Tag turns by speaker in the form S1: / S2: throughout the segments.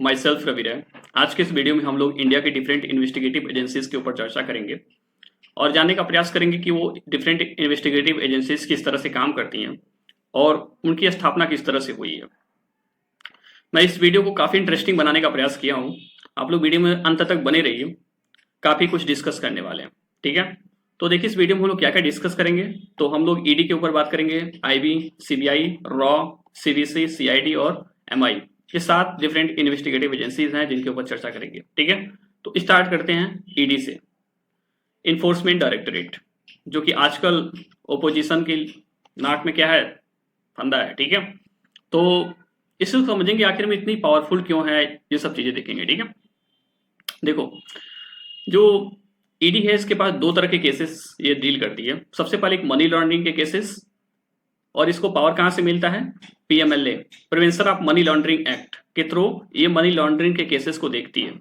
S1: My self Ravi राय। आज के इस वीडियो में हम लोग इंडिया के डिफरेंट इन्वेस्टिगेटिव एजेंसीज के ऊपर चर्चा करेंगे और जानने का प्रयास करेंगे कि वो डिफरेंट इन्वेस्टिगेटिव एजेंसीज किस तरह से काम करती हैं और उनकी स्थापना किस तरह से हुई है। मैं इस वीडियो को काफ़ी इंटरेस्टिंग बनाने का प्रयास किया हूँ। आप लोग वीडियो में अंत तक बने रहिए, काफ़ी कुछ डिस्कस करने वाले हैं। ठीक है, तो देखिए इस वीडियो में हम लोग क्या क्या डिस्कस करेंगे। तो हम लोग ईडी के ऊपर बात करेंगे, IB, CBI, raw, CVC, CID और एमआई, ये 7 डिफरेंट इन्वेस्टिगेटिव एजेंसीज हैं जिनके ऊपर चर्चा करेंगे। ठीक है, तो स्टार्ट करते हैं ईडी से। इन्फोर्समेंट डायरेक्टोरेट, जो कि आजकल ओपोजिशन की नाक में क्या है, फंदा है। ठीक है, तो इसे समझेंगे आखिर में इतनी पावरफुल क्यों है, ये सब चीजें देखेंगे। ठीक है, देखो जो ईडी है इसके पास 2 तरह के केसेस ये डील करती है। सबसे पहले एक मनी लॉन्ड्रिंग के केसेस, और इसको पावर कहां से मिलता है, PMLA, prevention of money laundering act के थ्रू ये मनी लॉन्ड्रिंग के केसेस को देखती है।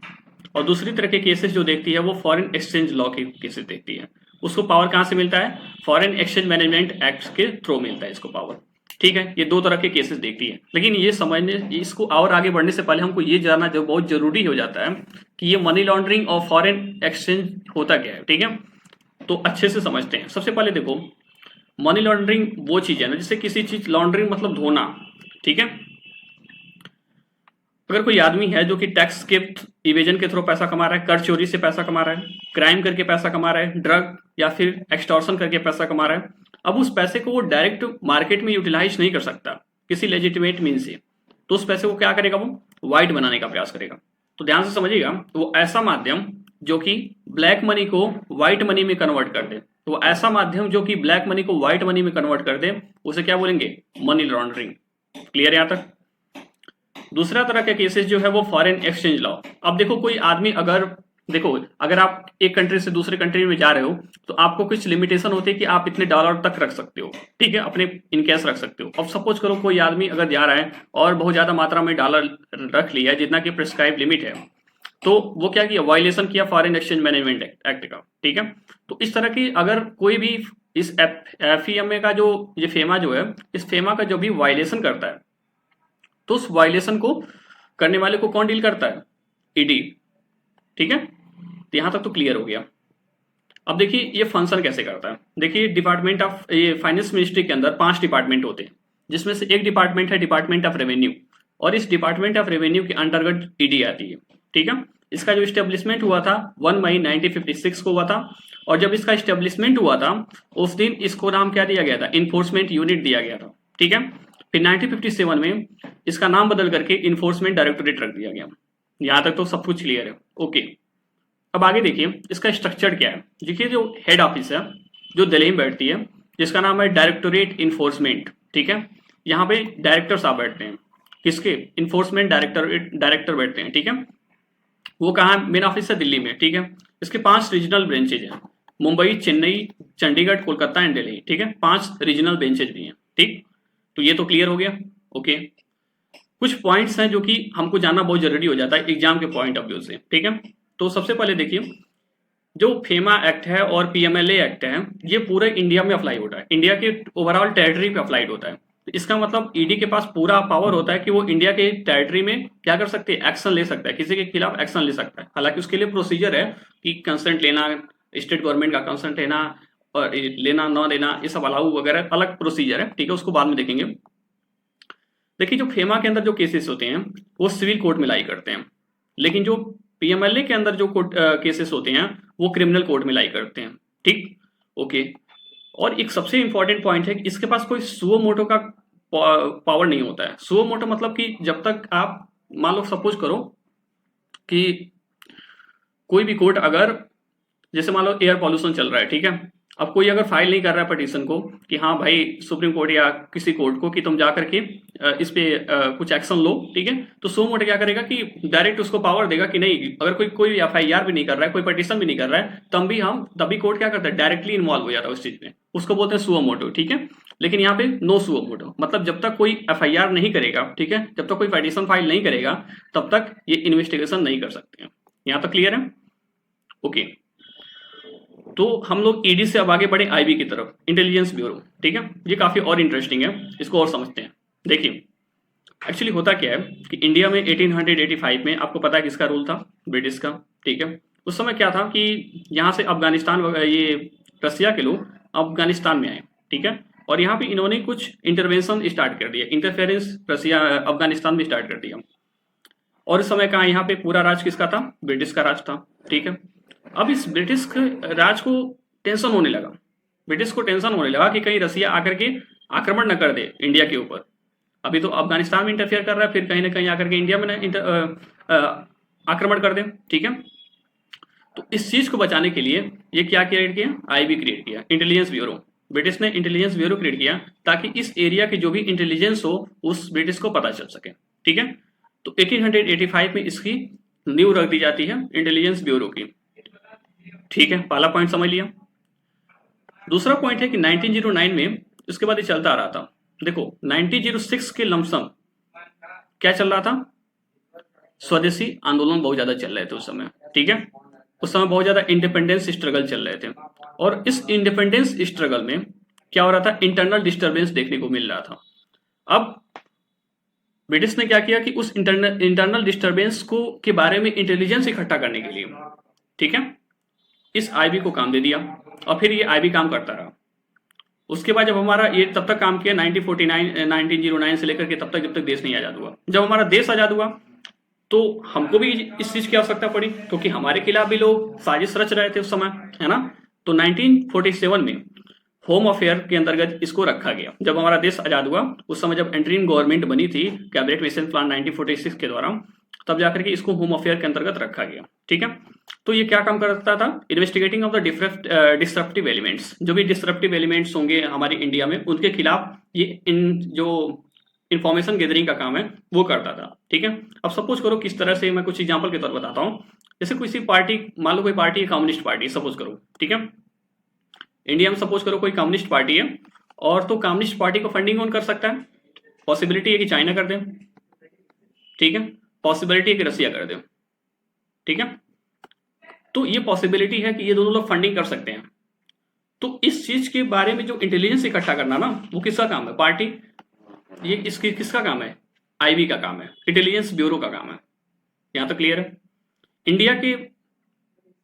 S1: और दूसरी तरह के केसेस जो देखती है वो फॉरेन एक्सचेंज लॉ के केसेस देखती है। उसको पावर कहां से मिलता है, फॉरेन एक्सचेंज मैनेजमेंट एक्ट के थ्रू मिलता है इसको पावर। ठीक है, ये 2 तरह के केसेस देखती है। लेकिन ये समझने, इसको और आगे बढ़ने से पहले हमको ये जानना जो बहुत जरूरी हो जाता है कि ये मनी लॉन्ड्रिंग और फॉरेन एक्सचेंज होता क्या है। ठीक है, तो अच्छे से समझते हैं। सबसे पहले देखो, मनी लॉन्ड्रिंग वो चीज है ना, जैसे किसी चीज, लॉन्ड्रिंग मतलब धोना। ठीक है, अगर कोई आदमी है जो कि टैक्स के इवेजन के थ्रू पैसा कमा रहा है, कर चोरी से पैसा कमा रहा है, क्राइम करके पैसा कमा रहा है, ड्रग या फिर एक्सटॉर्शन करके पैसा कमा रहा है, अब उस पैसे को वो डायरेक्ट मार्केट में यूटिलाइज नहीं कर सकता किसी लेजिटिमेट मीन से, तो उस पैसे को क्या करेगा, वो वाइट बनाने का प्रयास करेगा। तो ध्यान से समझिएगा, वो ऐसा माध्यम जो कि ब्लैक मनी को व्हाइट मनी में कन्वर्ट कर दे, तो वो ऐसा माध्यम जो कि ब्लैक मनी को व्हाइट मनी में कन्वर्ट कर दे, उसे क्या बोलेंगे, मनी लॉन्ड्रिंग। क्लियर यहां तक। दूसरा तरह के केसेस जो है वो फॉरेन एक्सचेंज लॉ। अब देखो कोई आदमी अगर आप एक कंट्री से दूसरे कंट्री में जा रहे हो तो आपको कुछ लिमिटेशन होती है कि आप इतने डॉलर तक रख सकते हो। ठीक है, अपने इन कैश रख सकते हो। अब सपोज करो कोई आदमी अगर जा रहा है और बहुत ज्यादा मात्रा में डॉलर रख लिया है, जितना कि प्रिस्क्राइब लिमिट है, तो वो क्या किया, वायलेशन किया फॉरेन एक्सचेंज मैनेजमेंट एक्ट का। ठीक है, तो इस तरह की अगर कोई भी इस एफईएमए का जो ये फेमा जो है, इस फेमा का जो भी वायलेशन करता है, तो उस वायलेशन को करने वाले को कौन डील करता है, ईडी। ठीक है, तो यहां तक तो क्लियर हो गया। अब देखिए ये फंक्शन कैसे करता है। देखिए डिपार्टमेंट ऑफ, ये फाइनेंस मिनिस्ट्री के अंदर 5 डिपार्टमेंट होते हैं, जिसमें से एक डिपार्टमेंट है डिपार्टमेंट ऑफ रेवेन्यू, और इस डिपार्टमेंट ऑफ रेवेन्यू के अंतर्गत ईडी आती है। ठीक है, इसका जो स्टेब्लिशमेंट हुआ था 1 मई 1956 को हुआ था, और जब इसका स्टेब्लिशमेंट हुआ था उस दिन इसको नाम क्या दिया गया था, इन्फोर्समेंट यूनिट दिया गया था। ठीक है, फिर 1957 में इसका नाम बदल करके इन्फोर्समेंट डायरेक्टोरेट रख दिया गया। यहां तक तो सब कुछ क्लियर है। ओके, अब आगे देखिए इसका स्ट्रक्चर क्या है। देखिए जो हेड ऑफिस है जो दिल्ली में बैठती है, जिसका नाम है डायरेक्टोरेट इन्फोर्समेंट। ठीक है, यहाँ पे डायरेक्टर साहब बैठते हैं, किसके, इन्फोर्समेंट डायरेक्टर बैठते हैं। ठीक है, वो कहाँ, मेन ऑफिस है दिल्ली में। ठीक है, इसके 5 रीजनल ब्रांचेज हैं, मुंबई, चेन्नई, चंडीगढ़, कोलकाता एंड दिल्ली। ठीक है, 5 रीजनल ब्रांचेज भी हैं। ठीक, तो ये तो क्लियर हो गया। ओके, कुछ पॉइंट्स हैं जो कि हमको जानना बहुत जरूरी हो जाता है एग्जाम के पॉइंट ऑफ व्यू से। ठीक है, तो सबसे पहले देखिए जो फेमा एक्ट है और पीएमएलए एक्ट है, ये पूरे इंडिया में अप्लाई होता है, इंडिया के ओवरऑल टेरिटरी पे अप्लाइड होता है। तो इसका मतलब ईडी के पास पूरा पावर होता है कि वो इंडिया के टेरिटरी में क्या कर सकते हैं, एक्शन ले सकता है, किसी के खिलाफ एक्शन ले सकता है। हालांकि उसके लिए प्रोसीजर है कि कंसेंट लेना, स्टेट गवर्नमेंट का कंसेंट लेना और लेना ना लेना, ये सब अलाउ वगैरह अलग प्रोसीजर है। ठीक है, उसको बाद में देखेंगे। देखिए जो फेमा के अंदर जो केसेस होते हैं वो सिविल कोर्ट में लाई करते हैं, लेकिन जो पीएमएलए के अंदर जो केसेस होते हैं वो क्रिमिनल कोर्ट में लाई करते हैं। ठीक, ओके। और एक सबसे इंपॉर्टेंट पॉइंट है कि इसके पास कोई सुओ मोटो का पावर नहीं होता है। सुओ मोटो मतलब कि जब तक आप मान लो सपोज करो कि कोई भी कोर्ट अगर, जैसे मान लो एयर पॉल्यूशन चल रहा है, ठीक है, अब कोई अगर फाइल नहीं कर रहा है पटिशन को कि हाँ भाई सुप्रीम कोर्ट या किसी कोर्ट को कि तुम जा करके इस पे कुछ एक्शन लो, ठीक है, तो सो मोटो क्या करेगा कि डायरेक्ट उसको पावर देगा कि नहीं, अगर कोई कोई एफआईआर भी नहीं कर रहा है, कोई पटिशन भी नहीं कर रहा है, तभी कोर्ट क्या करता है, डायरेक्टली इन्वॉल्व हो जाता है उस चीज में, उसको बोलते हैं सुओ मोटो। ठीक है, लेकिन यहाँ पे नो सुओ मोटो, मतलब जब तक कोई एफआईआर नहीं करेगा, ठीक है, जब तक कोई पटिशन फाइल नहीं करेगा तब तक ये इन्वेस्टिगेशन नहीं कर सकते हैं। यहाँ तक क्लियर है। ओके, तो हम लोग ईडी से अब आगे बढ़े आईबी की तरफ, इंटेलिजेंस ब्यूरो। ठीक है, ये काफी और इंटरेस्टिंग है, इसको और समझते हैं। देखिए एक्चुअली होता क्या है कि इंडिया में 1885 में आपको पता है किसका रूल था, ब्रिटिश का, ठीक है। उस समय क्या था कि यहाँ से अफगानिस्तान ये रसिया के लोग अफगानिस्तान में आए, ठीक है, और यहाँ पे इन्होंने कुछ इंटरवेंशन स्टार्ट कर दिया, इंटरफेरेंस रसिया अफगानिस्तान में स्टार्ट कर दिया। और इस समय कहाँ यहाँ पे पूरा राज किसका था, ब्रिटिश का राज था, ठीक है। अब इस ब्रिटिश राज को टेंशन होने लगा, ब्रिटिश को टेंशन होने लगा कि कहीं रसिया आकर के आक्रमण न कर दे इंडिया के ऊपर। अभी तो अफगानिस्तान में इंटरफेयर कर रहा है, फिर कहीं ना कहीं आकर के इंडिया में आक्रमण कर दे, ठीक है। तो इस चीज को बचाने के लिए ये क्या क्रिएट किया, आईबी क्रिएट किया, इंटेलिजेंस ब्यूरो। ब्रिटिश ने इंटेलिजेंस ब्यूरो क्रिएट किया ताकि इस एरिया की जो भी इंटेलिजेंस हो उस ब्रिटिश को पता चल सके, ठीक है। तो 1885 में इसकी नींव रख दी जाती है इंटेलिजेंस ब्यूरो की, ठीक है। पहला पॉइंट समझ लिया। दूसरा पॉइंट है कि 1909 में इसके बाद ये चलता आ रहा था। देखो 1906 के लमसम क्या चल रहा था, स्वदेशी आंदोलन बहुत ज्यादा चल रहे थे उस समय, ठीक है। उस समय बहुत ज्यादा इंडिपेंडेंस स्ट्रगल चल रहे थे, और इस इंडिपेंडेंस स्ट्रगल में क्या हो रहा था, इंटरनल डिस्टर्बेंस देखने को मिल रहा था। अब ब्रिटिश ने क्या किया कि उस इंटरनल डिस्टर्बेंस को के बारे में इंटेलिजेंस इकट्ठा करने के लिए, ठीक है, इस आईबी को काम दे दिया, और फिर ये आईबी काम करता रहा। उसके बाद जब हमारा ये तब तक काम किया 1909 से लेकर के तब तक जब तक देश नहीं आजाद हुआ। जब हमारा देश आजाद हुआ तो हमको भी इस चीज की आवश्यकता पड़ी, क्योंकि हमारे खिलाफ भी लोग साजिश रच रहे थे उस समय, है ना। तो 1947 में होम अफेयर के अंतर्गत इसको रखा गया। जब हमारा देश आजाद हुआ उस समय जब एंट्रीन गवर्नमेंट बनी थी कैबिनेट मिशन प्लान 1946 के द्वारा, तब जाकर के इसको होम अफेयर के अंतर्गत रखा गया, ठीक है। तो ये क्या काम करता था, investigating of the disruptive elements, जो भी डिसरप्टिव एलिमेंट्स होंगे हमारी इंडिया में उनके खिलाफ ये जो इंफॉर्मेशन गैदरिंग का काम है वो करता था, ठीक है। अब सपोज करो किस तरह से, मैं कुछ एग्जांपल के तौर पर बताता हूँ। जैसे किसी पार्टी, मान लो कोई पार्टी है कम्युनिस्ट पार्टी सपोज करो, ठीक है। इंडिया में सपोज करो कोई कम्युनिस्ट पार्टी है, और तो कम्युनिस्ट पार्टी को फंडिंग कौन कर सकता है, पॉसिबिलिटी है कि चाइना कर दे, ठीक है, पॉसिबिलिटी है कि रसिया कर दे, ठीक है। तो ये पॉसिबिलिटी है कि ये दोनों लोग फंडिंग कर सकते हैं। तो इस चीज के बारे में जो इंटेलिजेंस इकट्ठा करना ना, वो किसका काम है, पार्टी, ये इसकी किसका काम है, आईबी का काम है, इंटेलिजेंस ब्यूरो का काम है। यहां तक क्लियर है। इंडिया के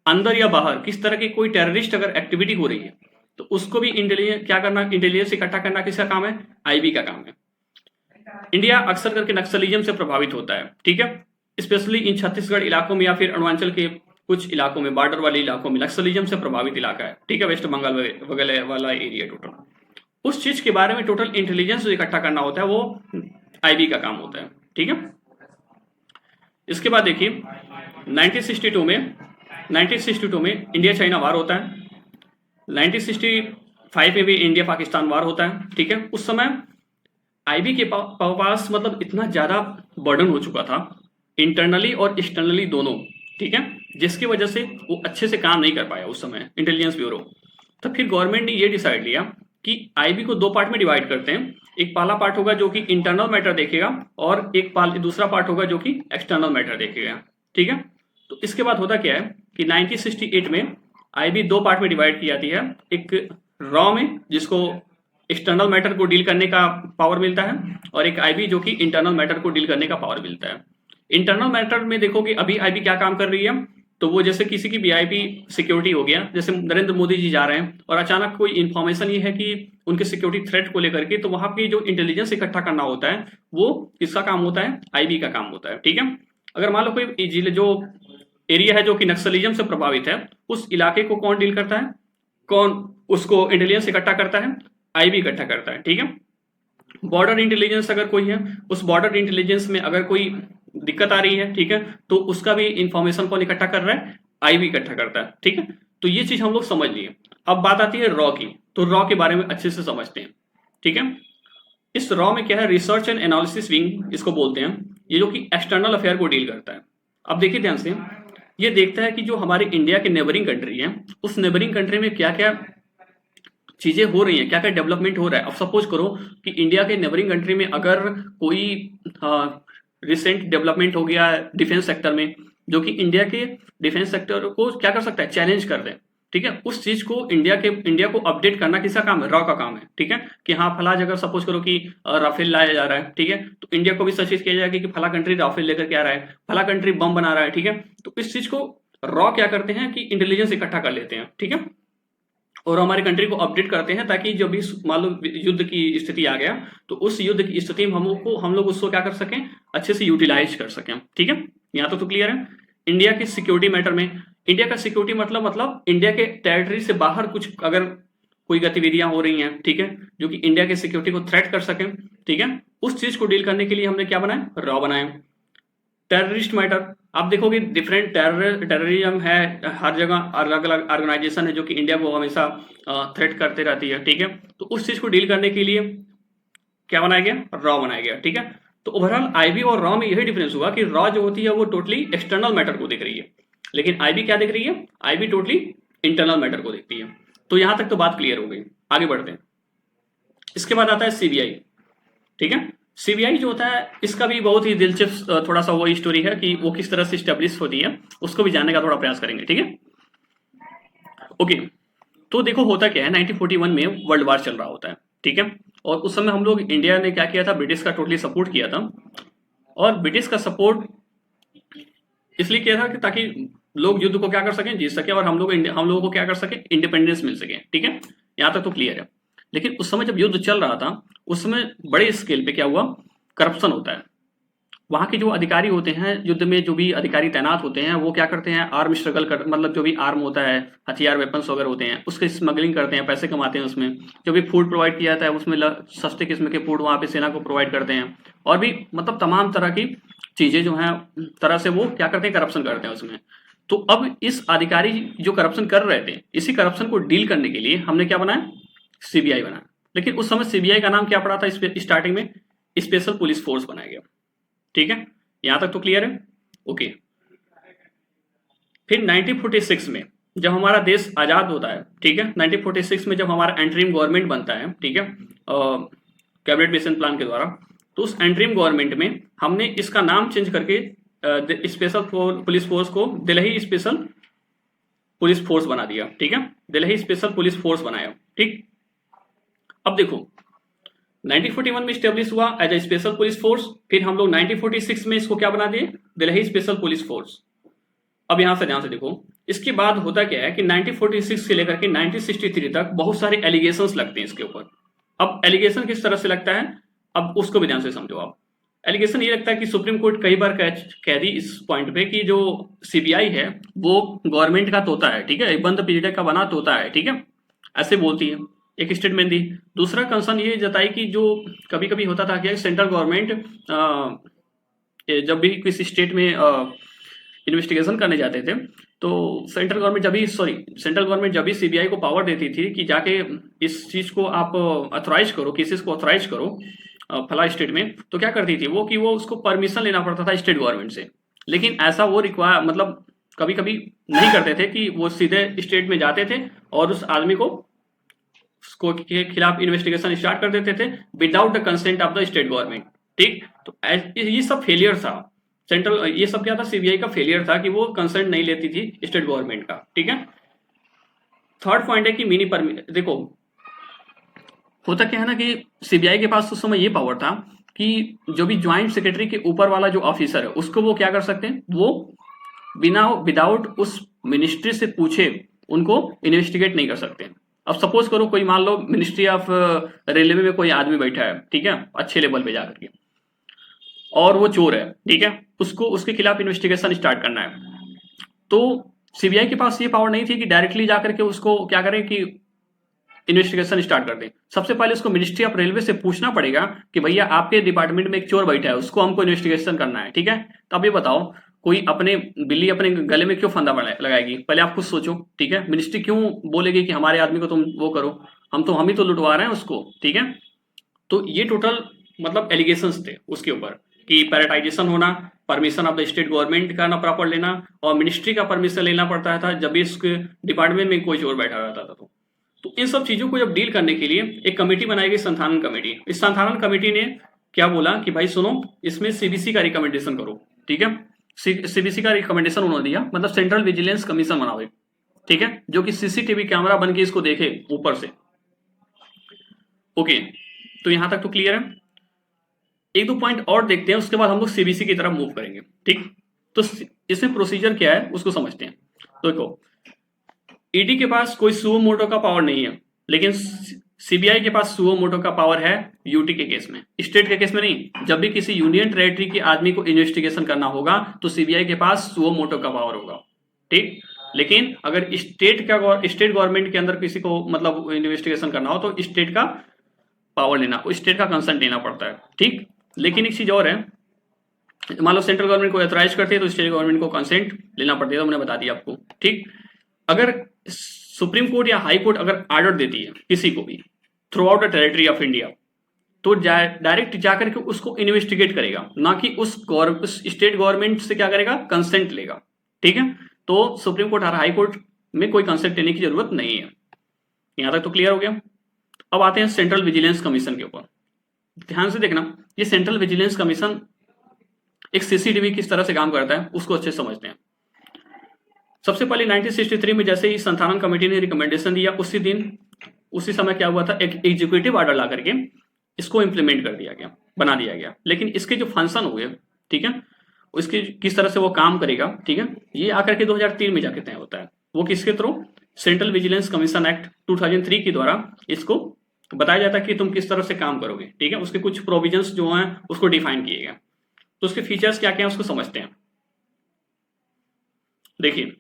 S1: अंदर या बाहर किस तरह की कोई टेररिस्ट अगर एक्टिविटी हो रही है तो उसको भी इंटेलिजेंस क्या करना, इंटेलिजेंस इकट्ठा करना किसका काम है, आईबी का काम है। इंडिया अक्सर करके नक्सलिज्म से प्रभावित होता है, ठीक है, स्पेशली इन छत्तीसगढ़ इलाकों में या फिर अरुणाचल के कुछ इलाकों में, बॉर्डर वाले इलाकों में नक्सलिज्म से प्रभावित इलाका है, ठीक है, वेस्ट बंगाल वगैरह वाला एरिया। टोटल उस चीज के बारे में टोटल इंटेलिजेंस जो इकट्ठा करना होता है वो आईबी का काम होता है, ठीक है। इसके बाद देखिए 1962 में इंडिया चाइना वार होता है, 1965 में भी इंडिया पाकिस्तान वार होता है, ठीक है। उस समय आईबी के पास मतलब इतना ज्यादा बर्डन हो चुका था इंटरनली और एक्सटर्नली दोनों, ठीक है, जिसकी वजह से वो अच्छे से काम नहीं कर पाया उस समय इंटेलिजेंस ब्यूरो। तो फिर गवर्नमेंट ने ये डिसाइड लिया कि आईबी को दो पार्ट में डिवाइड करते हैं। एक पहला पार्ट होगा जो कि इंटरनल मैटर देखेगा, और एक दूसरा पार्ट होगा जो कि एक्सटर्नल मैटर देखेगा, ठीक है। तो इसके बाद होता क्या है कि 1968 में आईबी दो पार्ट में डिवाइड की जाती है, एक रॉ में जिसको एक्सटर्नल मैटर को डील करने का पावर मिलता है, और एक आईबी जो कि इंटरनल मैटर को डील करने का पावर मिलता है। इंटरनल मैटर में देखो कि अभी आईबी क्या काम कर रही है, तो वो जैसे किसी की वीआईपी सिक्योरिटी हो गया, जैसे नरेंद्र मोदी जी जा रहे हैं और अचानक कोई इन्फॉर्मेशन ये है कि उनके सिक्योरिटी थ्रेट को लेकर के, तो वहां पे जो इंटेलिजेंस इकट्ठा करना होता है वो किसका काम होता है, आईबी का काम होता है, ठीक है। अगर मान लो कोई जिले जो एरिया है जो कि नक्सलिज्म से प्रभावित है, उस इलाके को कौन डील करता है, कौन उसको इंटेलिजेंस इकट्ठा करता है, आईबी इकट्ठा करता है, ठीक है। बॉर्डर इंटेलिजेंस अगर कोई है, उस बॉर्डर इंटेलिजेंस में अगर कोई दिक्कत आ रही है, ठीक है, तो उसका भी इंफॉर्मेशन कौन इकट्ठा कर रहा है, आईबी इकट्ठा करता है, ठीक है। तो ये चीज हम लोग समझ लिए। अब बात आती है रॉ की, तो रॉ के बारे में अच्छे से समझते हैं, ठीक है। इस रॉ में क्या है, रिसर्च एंड एनालिसिस विंग इसको बोलते हैं, ये जो कि एक्सटर्नल अफेयर को डील करता है। अब देखिए ध्यान से, ये देखता है कि जो हमारे इंडिया के नेबरिंग कंट्री है, उस नेबरिंग कंट्री में क्या क्या चीजें हो रही हैं, क्या क्या डेवलपमेंट हो रहा है। अब सपोज करो कि इंडिया के नेबरिंग कंट्री में अगर कोई रिसेंट डेवलपमेंट हो गया डिफेंस सेक्टर में, जो कि इंडिया के डिफेंस सेक्टर को क्या कर सकता है, चैलेंज कर दे, ठीक है, उस चीज को इंडिया को अपडेट करना किसका काम है? रॉ का काम है। ठीक है, कि हाँ फला जगह सपोज करो कि राफेल लाया जा रहा है, ठीक है, तो इंडिया को भी सचेत किया जाएगा कि फला कंट्री राफेल लेकर के आ रहा है, फला कंट्री बम बना रहा है। ठीक है, तो इस चीज को रॉ क्या करते हैं कि इंटेलिजेंस इकट्ठा कर लेते हैं। ठीक है, और हमारी कंट्री को अपडेट करते हैं ताकि जब भी मान लो युद्ध की स्थिति आ गया तो उस युद्ध की स्थिति में हम लोग उसको क्या कर सकें, अच्छे से यूटिलाइज कर सकें। ठीक है, यहाँ तो क्लियर है। इंडिया की सिक्योरिटी मैटर में, इंडिया का सिक्योरिटी मतलब इंडिया के टेरिटरी से बाहर कुछ अगर कोई गतिविधियां हो रही हैं, ठीक है, जो कि इंडिया के सिक्योरिटी को थ्रेट कर सकें, ठीक है, उस चीज को डील करने के लिए हमने क्या बनाया? रॉ बनाया। टेररिस्ट मैटर, आप देखोगे डिफरेंट टेररिज्म है, हर जगह अलग अलग ऑर्गेनाइजेशन है जो कि इंडिया को हमेशा थ्रेट करते रहती है। ठीक है, तो उस चीज को डील करने के लिए क्या बनाया गया? रॉ बनाया गया। ठीक है, तो ओवरऑल आईबी और रॉ में यही डिफरेंस हुआ कि रॉ जो होती है वो टोटली एक्सटर्नल मैटर को देख रही है, लेकिन आईबी क्या देख रही है? आईबी टोटली इंटरनल मैटर को देखती है। तो यहां तक तो बात क्लियर हो गई, आगे बढ़ते हैं। इसके बाद आता है सीबीआई। ठीक है, सीबीआई जो होता है इसका भी बहुत ही दिलचस्प थोड़ा सा वो स्टोरी है कि वो किस तरह से स्टेब्लिश होती है, उसको भी जानने का थोड़ा प्रयास करेंगे। ठीक है, ओके, तो देखो होता क्या है, 1941 में वर्ल्ड वार चल रहा होता है। ठीक है, और उस समय हम लोग इंडिया ने क्या किया था? ब्रिटिश का टोटली सपोर्ट किया था, और ब्रिटिश का सपोर्ट इसलिए किया था कि ताकि लोग युद्ध को क्या कर सकें? जीत सके, और हम लोगों को क्या कर सके? इंडिपेंडेंस मिल सके। ठीक है, यहां तक तो क्लियर है। लेकिन उस समय जब युद्ध चल रहा था उस समय बड़े स्केल पे क्या हुआ? करप्शन होता है। वहां के जो अधिकारी होते हैं, युद्ध में जो भी अधिकारी तैनात होते हैं, वो क्या करते हैं? आर्म स्ट्रगल कर, मतलब जो भी आर्म होता है, हथियार वेपन्स वगैरह होते हैं, उसके स्मगलिंग करते हैं, पैसे कमाते हैं उसमें। जो भी फूड प्रोवाइड किया जाता है उसमें सस्ते किस्म के फूड वहां पे सेना को प्रोवाइड करते हैं, और भी मतलब तमाम तरह की चीजें जो है तरह से वो क्या करते हैं? करप्शन करते हैं उसमें। तो अब इस अधिकारी जो करप्शन कर रहे थे, इसी करप्शन को डील करने के लिए हमने क्या बनाया? सीबीआई बनाया। लेकिन उस समय सीबीआई का नाम क्या पड़ा था? स्टार्टिंग में स्पेशल पुलिस फोर्स बनाया गया। ठीक है, यहां तक तो क्लियर है। ओके, फिर 1946 में जब हमारा देश आजाद होता है, ठीक है, 1946 में जब हमारा एंट्रीम गवर्नमेंट बनता है, ठीक है, कैबिनेट मिशन प्लान के द्वारा, तो उस एंट्रीम गवर्नमेंट में हमने इसका नाम चेंज करके स्पेशल पुलिस फोर्स को दिल्ली स्पेशल पुलिस फोर्स बना दिया। ठीक है, दिल्ली स्पेशल पुलिस फोर्स बनाया। ठीक, अब देखो 1941 में स्टेब्लिश हुआ as a special police force, फिर हम लोग 1946 में इसको क्या बना दिए? Delhi special police force. अब यहां से ध्यान से देखो, इसके बाद होता क्या है कि 1946 से लेकर के 1963 तक बहुत सारे एलिगेशंस लगते हैं इसके ऊपर। अब एलिगेशन किस तरह से लगता है, अब उसको भी ध्यान से समझो। आप एलिगेशन ये लगता है कि सुप्रीम कोर्ट कई बार कह दी इस पॉइंट पे कि जो सीबीआई है वो गवर्नमेंट का तोता है। ठीक है, बंद पिंजरे का बना तोता है। ठीक है, ऐसे बोलती है, एक स्टेटमेंट दी। दूसरा कंसर्न ये जताई कि जो कभी कभी होता था कि सेंट्रल गवर्नमेंट जब भी किसी स्टेट में इन्वेस्टिगेशन करने जाते थे तो सेंट्रल गवर्नमेंट जब भी सीबीआई को पावर देती थी कि जाके इस चीज को आप अथोराइज करो, केसेस को अथोराइज करो फला स्टेट में, तो क्या करती थी वो कि वो उसको परमिशन लेना पड़ता था स्टेट गवर्नमेंट से। लेकिन ऐसा वो रिक्वायर मतलब कभी कभी नहीं करते थे कि वो सीधे स्टेट में जाते थे और उस आदमी को उसको के खिलाफ इन्वेस्टिगेशन स्टार्ट कर देते थे without the consent of the state government. ठीक, तो ये सब फेलियर था सेंट्रल, ये सब क्या था? सीबीआई का फेलियर था कि वो कंसेंट नहीं लेती थी स्टेट गवर्नमेंट का। ठीक है, थर्ड पॉइंट है कि मिनी परमिट। देखो होता क्या है ना कि सीबीआई के पास उस समय ये पावर था कि जो भी ज्वाइंट सेक्रेटरी के ऊपर वाला जो ऑफिसर है उसको वो क्या कर सकते हैं? वो विदाउट उस मिनिस्ट्री से पूछे उनको इन्वेस्टिगेट नहीं कर सकते। अब सपोज करो कोई मान लो मिनिस्ट्री ऑफ रेलवे में कोई आदमी बैठा है, ठीक है, अच्छे लेवल पे जाकर के, और वो चोर है, ठीक है, उसको उसके खिलाफ इन्वेस्टिगेशन स्टार्ट करना है। तो सीबीआई के पास ये पावर नहीं थी कि डायरेक्टली जाकर के उसको क्या करें कि इन्वेस्टिगेशन स्टार्ट कर दें। सबसे पहले उसको मिनिस्ट्री ऑफ रेलवे से पूछना पड़ेगा कि भैया आपके डिपार्टमेंट में एक चोर बैठा है, उसको हमको इन्वेस्टिगेशन करना है। ठीक है, तो अब ये बताओ कोई बिल्ली अपने गले में क्यों फंदा लगाएगी? पहले आप खुद सोचो। ठीक है, मिनिस्ट्री क्यों बोलेगी कि हमारे आदमी को तुम वो करो, हम ही तो लुटवा रहे हैं उसको। ठीक है, तो ये टोटल मतलब एलिगेशंस थे उसके ऊपर कि पैराटाइजेशन होना, permission of the state government का ना प्रॉपर लेना, और मिनिस्ट्री का परमिशन लेना पड़ता था जब भी इसके डिपार्टमेंट में कोई चोर बैठा रहता था। तो इन सब चीजों को जब डील करने के लिए एक कमेटी बनाई गई, संथालन कमेटी। इस संथालन कमेटी ने क्या बोला कि भाई सुनो, इसमें सीबीसी का रिकमेंडेशन करो। ठीक है, सीबीसी का रिकमेंडेशन उन्होंने दिया, मतलब सेंट्रल विजिलेंस कमीशन बनाओ। ठीक है, जो कि सीसीटीवी कैमरा बन के इसको देखे ऊपर से। ओके, तो यहां तक तो क्लियर है। एक दो पॉइंट और देखते हैं, उसके बाद हम लोग सीबीसी की तरफ मूव करेंगे। ठीक, तो इसमें प्रोसीजर क्या है उसको समझते हैं। तो देखो, ईडी के पास कोई सुओ मोटो का पावर नहीं है, लेकिन सीबीआई के पास सुओ मोटो का पावर है यूटी के केस में, स्टेट के केस में नहीं। जब भी किसी यूनियन टेरिटरी के आदमी को इन्वेस्टिगेशन करना होगा तो सीबीआई के पास सुओ मोटो का पावर होगा। ठीक, लेकिन अगर स्टेट गवर्नमेंट के अंदर किसी को मतलब इन्वेस्टिगेशन करना हो तो स्टेट का पावर लेना, स्टेट का कंसेंट लेना पड़ता है। ठीक, लेकिन एक चीज और है, मान लो सेंट्रल गवर्नमेंट को एथोराइज करती है तो स्टेट गवर्नमेंट को कंसेंट लेना पड़ता है, तो मैंने बता दिया आपको। ठीक, अगर सुप्रीम कोर्ट या हाई कोर्ट अगर ऑर्डर देती है किसी को भी through out the territory of India, तो डायरेक्ट जाकर के उसको इन्वेस्टिगेट करेगा, ना कि उस स्टेट गवर्नमेंट से क्या करेगा, कंसेंट लेगा। ठीक है, तो सुप्रीम कोर्ट और हाई कोर्ट में कोई कंसेंट लेने की जरूरत नहीं है। यहां तक तो क्लियर हो गया। अब आते हैं सेंट्रल विजिलेंस कमीशन के ऊपर। ध्यान से देखना, ये सेंट्रल विजिलेंस कमीशन एक सीसीटीवी किस तरह से काम करता है उसको अच्छे समझते हैं। सबसे पहले 1963 में जैसे ही संथालन कमेटी ने रिकमेंडेशन दिया, उसी समय क्या हुआ था, एक एग्जीक्यूटिव ऑर्डर ला करके इसको इंप्लीमेंट कर दिया गया, बना दिया गया। लेकिन इसके जो फंक्शन हुए, ठीक है, उसकी किस तरह से वो काम करेगा, ठीक है, ये आकर के 2003 में जाके तय होता है। वो किसके through, central vigilance commission act 2003 के द्वारा इसको बताया जाता है कि तुम किस तरह से काम करोगे। ठीक है, उसके कुछ प्रोविजंस जो हैं उसको डिफाइन किए गए। तो उसके फीचर्स क्या क्या हैं उसको समझते हैं। देखिए,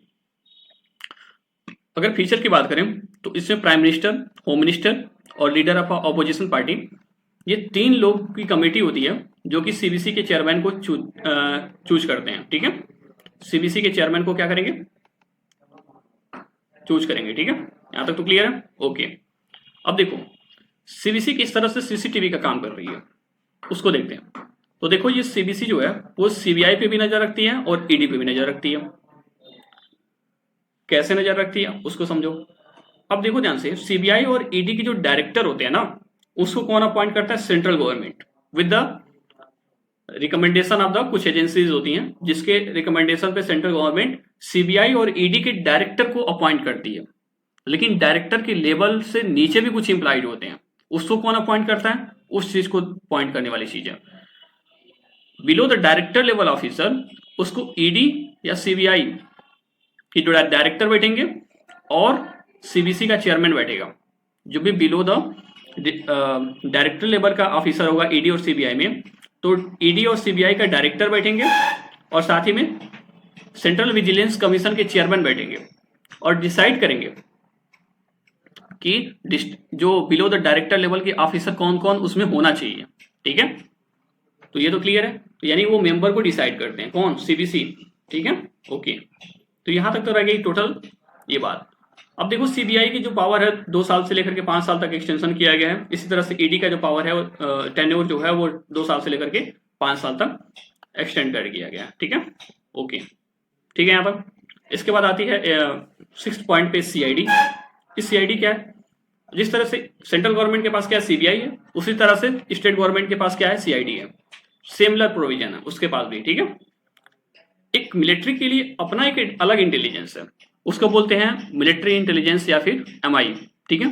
S1: अगर फीचर की बात करें तो इसमें प्राइम मिनिस्टर, होम मिनिस्टर और लीडर ऑफ ऑपोजिशन पार्टी, ये 3 लोग की कमेटी होती है जो कि सीबीसी के चेयरमैन को चूज करते हैं। ठीक है, सीबीसी के चेयरमैन को क्या करेंगे, चूज करेंगे। ठीक है, यहां तक तो क्लियर है। ओके, अब देखो सीबीसी किस तरह से सीसीटीवी का काम कर रही है उसको देखते हैं। तो देखो, ये सीबीसी जो है वो सीबीआई पे भी नजर रखती है और ईडी पे भी नजर रखती है। कैसे नजर रखती है उसको समझो। अब देखो ध्यान से, सीबीआई और ईडी के जो डायरेक्टर होते हैं ना, उसको कौन अपॉइंट करता है, central government with the recommendation of the, कुछ एजेंसीज होती हैं जिसके रिकमेंडेशन पे सेंट्रल गवर्नमेंट सीबीआई और ईडी के डायरेक्टर को अपॉइंट करती है। लेकिन डायरेक्टर के लेवल से नीचे भी कुछ इंप्लाइड होते हैं, उसको कौन अपॉइंट करता है, उस चीज को पॉइंट करने वाली चीज है। Below the director level officer, उसको ईडी या सीबीआई की जो डायरेक्टर बैठेंगे और सीबीसी का चेयरमैन बैठेगा। जो भी बिलो द डायरेक्टर लेवल का ऑफिसर होगा ईडी और सीबीआई में, तो ईडी और सीबीआई का डायरेक्टर बैठेंगे और साथ ही में सेंट्रल विजिलेंस कमीशन के चेयरमैन बैठेंगे और डिसाइड करेंगे कि जो बिलो द डायरेक्टर लेवल के ऑफिसर कौन कौन उसमें होना चाहिए। ठीक है, तो ये तो क्लियर है। तो यानी वो मेंबर को डिसाइड करते हैं, कौन, सीबीसी। ठीक है, ओके, तो यहां तक तो रह गई टोटल ये बात। अब देखो, सीबीआई की जो पावर है 2 साल से लेकर के 5 साल तक एक्सटेंशन किया गया है। इसी तरह से ईडी का जो पावर है, टेन्योर जो है वो 2 साल से लेकर के 5 साल तक एक्सटेंड कर दिया गया है। ठीक है, ओके, ठीक है। यहाँ तक इसके बाद आती है 6th पॉइंट पे सीआईडी। इस सीआईडी क्या है, जिस तरह से सेंट्रल गवर्नमेंट के पास क्या है, सीबीआई है, उसी तरह से स्टेट गवर्नमेंट के पास क्या है, सीआईडी है। सिमिलर प्रोविजन है उसके पास भी। ठीक है, एक मिलिट्री के लिए अपना एक अलग इंटेलिजेंस है, उसको बोलते हैं मिलिट्री इंटेलिजेंस या फिर एमआई। ठीक है,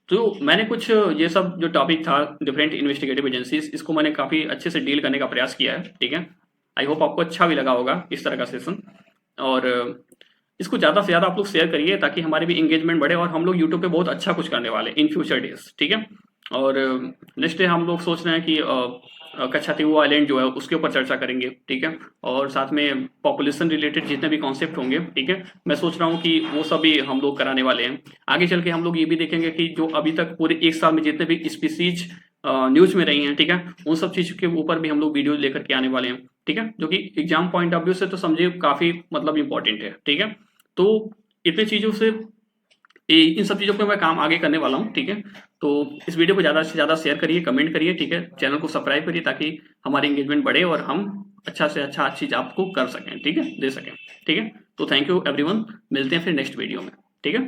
S1: तो मैंने कुछ ये सब जो टॉपिक था डिफरेंट इन्वेस्टिगेटिव एजेंसीज, इसको मैंने काफी अच्छे से डील करने का प्रयास किया है। ठीक है, आई होप आपको अच्छा भी लगा होगा इस तरह का सेशन, और इसको ज़्यादा से ज़्यादा आप लोग शेयर करिए ताकि हमारी भी इंगेजमेंट बढ़े और हम लोग यूट्यूब पे बहुत अच्छा कुछ करने वाले इन फ्यूचर डेज। ठीक है, और नेक्स्ट डे हम लोग सोच रहे हैं कि कच्छातीहू आइलैंड जो है उसके ऊपर चर्चा करेंगे। ठीक है, और साथ में पॉपुलेशन रिलेटेड जितने भी कॉन्सेप्ट होंगे, ठीक है, मैं सोच रहा हूँ कि वो सभी हम लोग कराने वाले हैं। आगे चल के हम लोग ये भी देखेंगे कि जो अभी तक पूरे 1 साल में जितने भी स्पीसीज न्यूज में रही हैं, ठीक है, उन सब चीज़ के ऊपर भी हम लोग वीडियो लेकर के आने वाले हैं। ठीक है, जो कि एग्जाम पॉइंट ऑफ व्यू से तो समझिए काफ़ी मतलब इंपॉर्टेंट है। ठीक है, तो इतनी चीज़ों से इन सब चीज़ों पे मैं काम आगे करने वाला हूँ। ठीक है, तो इस वीडियो को ज़्यादा से ज़्यादा शेयर करिए, कमेंट करिए। ठीक है, चैनल को सब्सक्राइब करिए ताकि हमारी एंगेजमेंट बढ़े और हम अच्छा से अच्छा चीज़ आपको कर सकें। ठीक है, दे सकें। ठीक है, तो थैंक यू एवरीवन, मिलते हैं फिर नेक्स्ट वीडियो में। ठीक है।